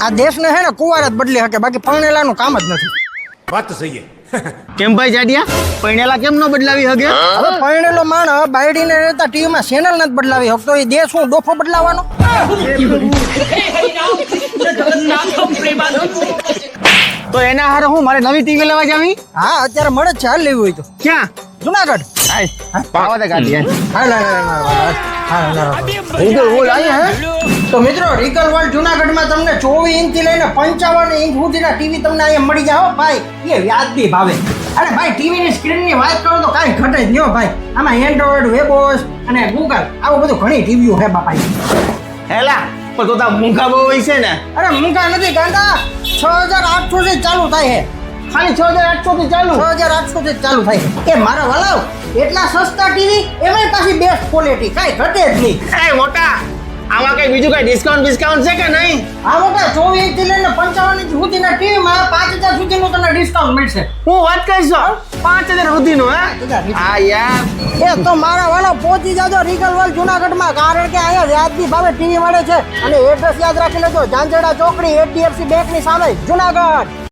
આ દેશને હે ને કુંવાર જ બદલી શકે, બાકી પરણેલાનું કામ જ નથી. વાત તો સહી કેમ ભાઈ જાડિયા પૈણેલા કેમ ન બદલાવી હગે? હવે પરણેલો માણસ બાયડીને રહેતા ટીવીમાં ચેનલ નથી બદલાવી શકતો, એ દેશ હું ડોફો બદલાવાનો? તો એના હારે હું મારે નવી ટીવી લેવા જાવી? હા અત્યારે મળે જ છે, હાલ લેવી હોય તો ક્યાં? જુનાગઢ. આવા દે ગાડી હાલ હાલ હાલ હાલ હાલ હાલ. હું લાવી હે તો મિત્રો રિકલ વર્લ્ડ જુનાગઢમાં તમને 24 ઇંચથી લઈને 55 ઇંચ સુધીના ટીવી તમને અહીંયા મળી જાય હો ભાઈ, એ વ્યાજબી ભાવે. અરે ભાઈ ટીવીની સ્ક્રીનની વાત કરો તો કાંઈ ઘટે જ નહીં હો ભાઈ. આમાં એન્ડ્રોઈડ, વેબોસ અને ગૂગલ આવું બધું ઘણી ટીવીઓ છે બાપા. હેલા પણ તો તા મૂંઘા બહુ હોય છે ને. અરે મૂંગા નથી ગાંડા, 6800 થી ચાલુ થાય છે. ખાલી 6800 થી ચાલુ. 6800 થી ચાલુ થાય છે. એ મારા વાલાઓ એટલા સસ્તા ટીવી, એમાંય પાછી બેસ્ટ ક્વોલિટી, કાંઈ ઘટે જ નહીં. એ મોટા આમાં કઈ બીજું કઈ ડિસ્કાઉન્ટ છે કે નહીં? આ મોટા 24 ઇંચથી લઈને 55 ઇંચ સુધીના ટીવીમાં 5000 સુધીનું તમને ડિસ્કાઉન્ટ મળશે. હું વાત કરીશ 5000 સુધીનું હે? 5000. હા યાર એ તો મારા વાળા પહોંચી જાજો રિકલ વર્લ્ડ જુનાગઢમાં, કારણ કે અહીંયા વ્યાજબી ભાવે ટીવી મળે છે. અને એડ્રેસ યાદ રાખી લેજો, ઝાંઝેડા ચોકડી HDFC બેંકની સામે જુનાગઢ.